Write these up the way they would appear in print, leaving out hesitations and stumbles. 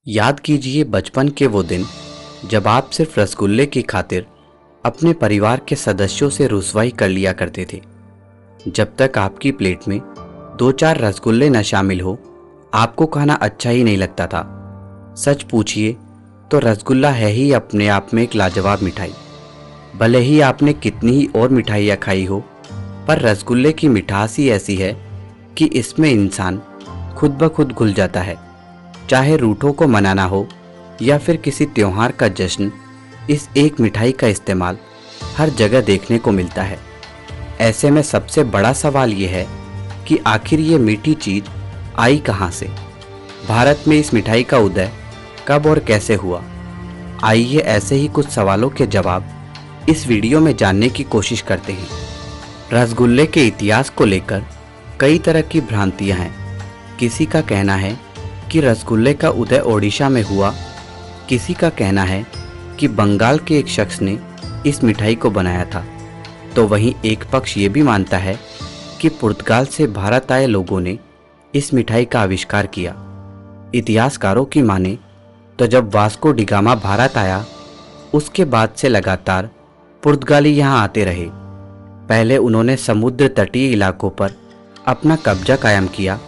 याद कीजिए बचपन के वो दिन जब आप सिर्फ रसगुल्ले की खातिर अपने परिवार के सदस्यों से रुसवाई कर लिया करते थे। जब तक आपकी प्लेट में दो चार रसगुल्ले न शामिल हो आपको खाना अच्छा ही नहीं लगता था। सच पूछिए तो रसगुल्ला है ही अपने आप में एक लाजवाब मिठाई। भले ही आपने कितनी ही और मिठाइयाँ खाई हो, पर रसगुल्ले की मिठास ही ऐसी है कि इसमें इंसान खुद ब खुद घुल जाता है। चाहे रूठों को मनाना हो या फिर किसी त्योहार का जश्न, इस एक मिठाई का इस्तेमाल हर जगह देखने को मिलता है। ऐसे में सबसे बड़ा सवाल ये है कि आखिर ये मीठी चीज़ आई कहाँ से? भारत में इस मिठाई का उदय कब और कैसे हुआ? आइए ऐसे ही कुछ सवालों के जवाब इस वीडियो में जानने की कोशिश करते हैं। रसगुल्ले के इतिहास को लेकर कई तरह की भ्रांतियां हैं। किसी का कहना है कि रसगुल्ले का उदय ओडिशा में हुआ, किसी का कहना है कि बंगाल के एक शख्स ने इस मिठाई को बनाया था, तो वहीं एक पक्ष ये भी मानता है कि पुर्तगाल से भारत आए लोगों ने इस मिठाई का आविष्कार किया। इतिहासकारों की माने तो जब वास्को डिगामा भारत आया, उसके बाद से लगातार पुर्तगाली यहाँ आते रहे। पहले उन्होंने समुद्र तटीय इलाकों पर अपना कब्जा कायम किया,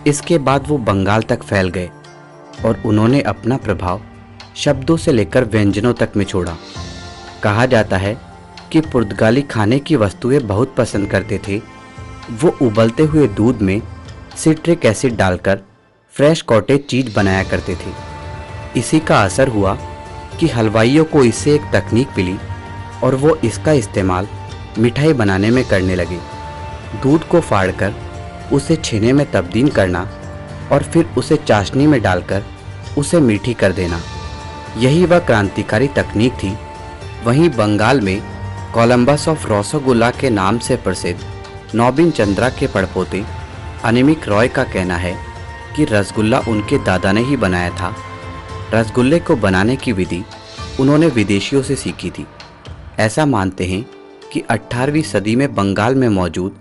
इसके बाद वो बंगाल तक फैल गए और उन्होंने अपना प्रभाव शब्दों से लेकर व्यंजनों तक में छोड़ा। कहा जाता है कि पुर्तगाली खाने की वस्तुएं बहुत पसंद करते थे। वो उबलते हुए दूध में सिट्रिक एसिड डालकर फ्रेश कॉटेज चीज़ बनाया करते थे। इसी का असर हुआ कि हलवाइयों को इससे एक तकनीक मिली और वो इसका इस्तेमाल मिठाई बनाने में करने लगे। दूध को फाड़कर उसे छेने में तब्दील करना और फिर उसे चाशनी में डालकर उसे मीठी कर देना, यही वह क्रांतिकारी तकनीक थी। वहीं बंगाल में कोलंबस ऑफ रसगुल्ला के नाम से प्रसिद्ध नौबिन चंद्रा के पड़पोते अनिमिक रॉय का कहना है कि रसगुल्ला उनके दादा ने ही बनाया था। रसगुल्ले को बनाने की विधि उन्होंने विदेशियों से सीखी थी। ऐसा मानते हैं कि 18वीं सदी में बंगाल में मौजूद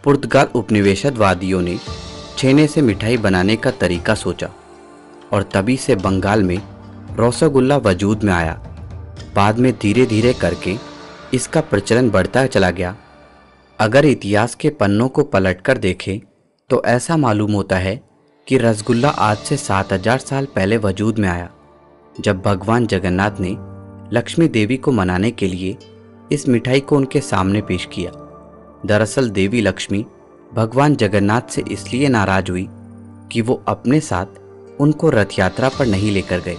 पुर्तगाल उपनिवेशवादियों ने छेने से मिठाई बनाने का तरीका सोचा और तभी से बंगाल में रसगुल्ला वजूद में आया। बाद में धीरे धीरे करके इसका प्रचलन बढ़ता चला गया। अगर इतिहास के पन्नों को पलटकर देखें तो ऐसा मालूम होता है कि रसगुल्ला आज से 7000 साल पहले वजूद में आया, जब भगवान जगन्नाथ ने लक्ष्मी देवी को मनाने के लिए इस मिठाई को उनके सामने पेश किया। दरअसल देवी लक्ष्मी भगवान जगन्नाथ से इसलिए नाराज हुई कि वो अपने साथ उनको रथ यात्रा पर नहीं लेकर गए।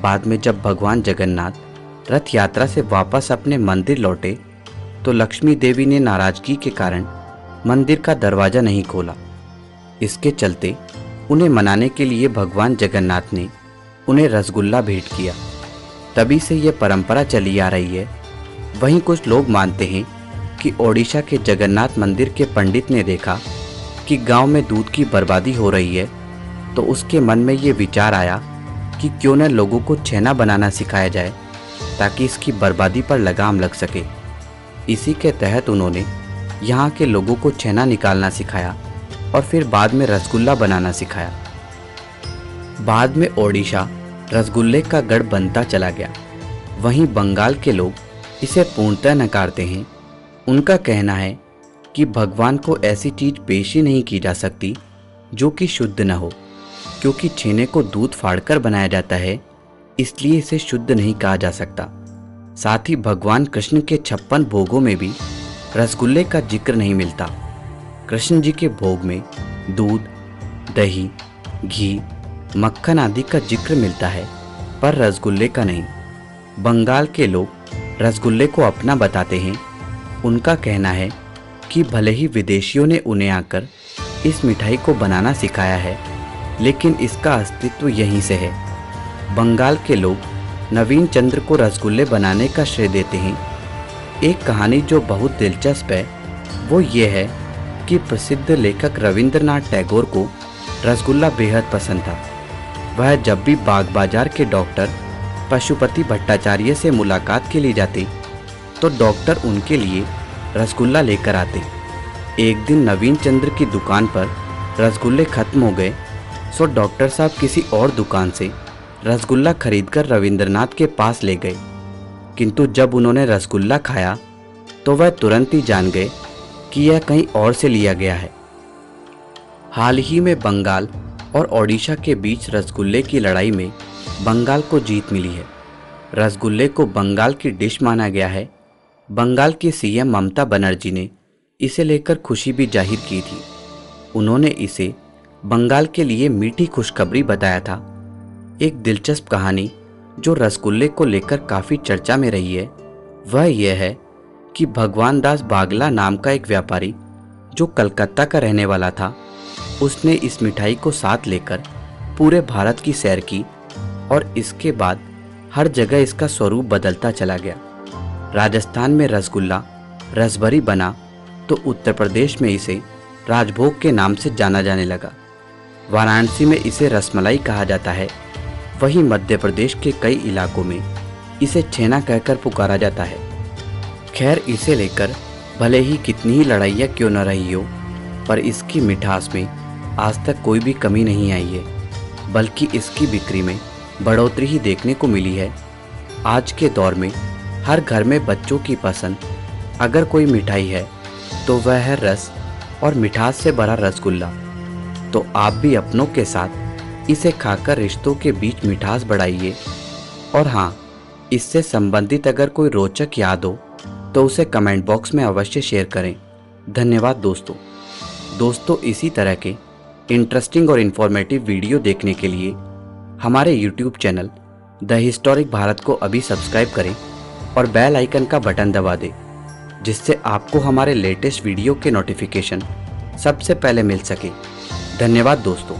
बाद में जब भगवान जगन्नाथ रथ यात्रा से वापस अपने मंदिर लौटे तो लक्ष्मी देवी ने नाराजगी के कारण मंदिर का दरवाज़ा नहीं खोला। इसके चलते उन्हें मनाने के लिए भगवान जगन्नाथ ने उन्हें रसगुल्ला भेंट किया। तभी से ये परंपरा चली आ रही है। वहीं कुछ लोग मानते हैं कि ओडिशा के जगन्नाथ मंदिर के पंडित ने देखा कि गांव में दूध की बर्बादी हो रही है, तो उसके मन में ये विचार आया कि क्यों न लोगों को छेना बनाना सिखाया जाए ताकि इसकी बर्बादी पर लगाम लग सके। इसी के तहत उन्होंने यहाँ के लोगों को छेना निकालना सिखाया और फिर बाद में रसगुल्ला बनाना सिखाया। बाद में ओडिशा रसगुल्ले का गढ़ बनता चला गया। वहीं बंगाल के लोग इसे पूर्णतः नकारते हैं। उनका कहना है कि भगवान को ऐसी चीज़ पेश ही नहीं की जा सकती जो कि शुद्ध न हो, क्योंकि छेने को दूध फाड़कर बनाया जाता है, इसलिए इसे शुद्ध नहीं कहा जा सकता। साथ ही भगवान कृष्ण के 56 भोगों में भी रसगुल्ले का जिक्र नहीं मिलता। कृष्ण जी के भोग में दूध, दही, घी, मक्खन आदि का जिक्र मिलता है, पर रसगुल्ले का नहीं। बंगाल के लोग रसगुल्ले को अपना बताते हैं। उनका कहना है कि भले ही विदेशियों ने उन्हें आकर इस मिठाई को बनाना सिखाया है, लेकिन इसका अस्तित्व यहीं से है। बंगाल के लोग नवीन चंद्र को रसगुल्ले बनाने का श्रेय देते हैं। एक कहानी जो बहुत दिलचस्प है वो ये है कि प्रसिद्ध लेखक रविंद्रनाथ टैगोर को रसगुल्ला बेहद पसंद था। वह जब भी बाग बाजार के डॉक्टर पशुपति भट्टाचार्य से मुलाकात के लिए जाते तो डॉक्टर उनके लिए रसगुल्ला लेकर आते। एक दिन नवीन चंद्र की दुकान पर रसगुल्ले खत्म हो गए सो डॉक्टर साहब किसी और दुकान से रसगुल्ला खरीदकर रविंद्रनाथ के पास ले गए, किंतु जब उन्होंने रसगुल्ला खाया तो वह तुरंत ही जान गए कि यह कहीं और से लिया गया है। हाल ही में बंगाल और ओडिशा के बीच रसगुल्ले की लड़ाई में बंगाल को जीत मिली है। रसगुल्ले को बंगाल की डिश माना गया है। बंगाल की सीएम ममता बनर्जी ने इसे लेकर खुशी भी जाहिर की थी। उन्होंने इसे बंगाल के लिए मीठी खुशखबरी बताया था। एक दिलचस्प कहानी जो रसगुल्ले को लेकर काफ़ी चर्चा में रही है वह यह है कि भगवान दास बागला नाम का एक व्यापारी जो कलकत्ता का रहने वाला था, उसने इस मिठाई को साथ लेकर पूरे भारत की सैर की और इसके बाद हर जगह इसका स्वरूप बदलता चला गया। राजस्थान में रसगुल्ला रसभरी बना तो उत्तर प्रदेश में इसे राजभोग के नाम से जाना जाने लगा। वाराणसी में इसे रसमलाई कहा जाता है। वहीं मध्य प्रदेश के कई इलाकों में इसे छेना कहकर पुकारा जाता है। खैर, इसे लेकर भले ही कितनी ही लड़ाइयाँ क्यों न रही हो, पर इसकी मिठास में आज तक कोई भी कमी नहीं आई है, बल्कि इसकी बिक्री में बढ़ोतरी ही देखने को मिली है। आज के दौर में हर घर में बच्चों की पसंद अगर कोई मिठाई है तो वह है रस और मिठास से भरा रसगुल्ला। तो आप भी अपनों के साथ इसे खाकर रिश्तों के बीच मिठास बढ़ाइए। और हाँ, इससे संबंधित अगर कोई रोचक याद हो तो उसे कमेंट बॉक्स में अवश्य शेयर करें। धन्यवाद दोस्तों, इसी तरह के इंटरेस्टिंग और इन्फॉर्मेटिव वीडियो देखने के लिए हमारे YouTube channel the historic Bharat को अभी सब्सक्राइब करें और बेल आइकन का बटन दबा दें, जिससे आपको हमारे लेटेस्ट वीडियो के नोटिफिकेशन सबसे पहले मिल सके। धन्यवाद दोस्तों।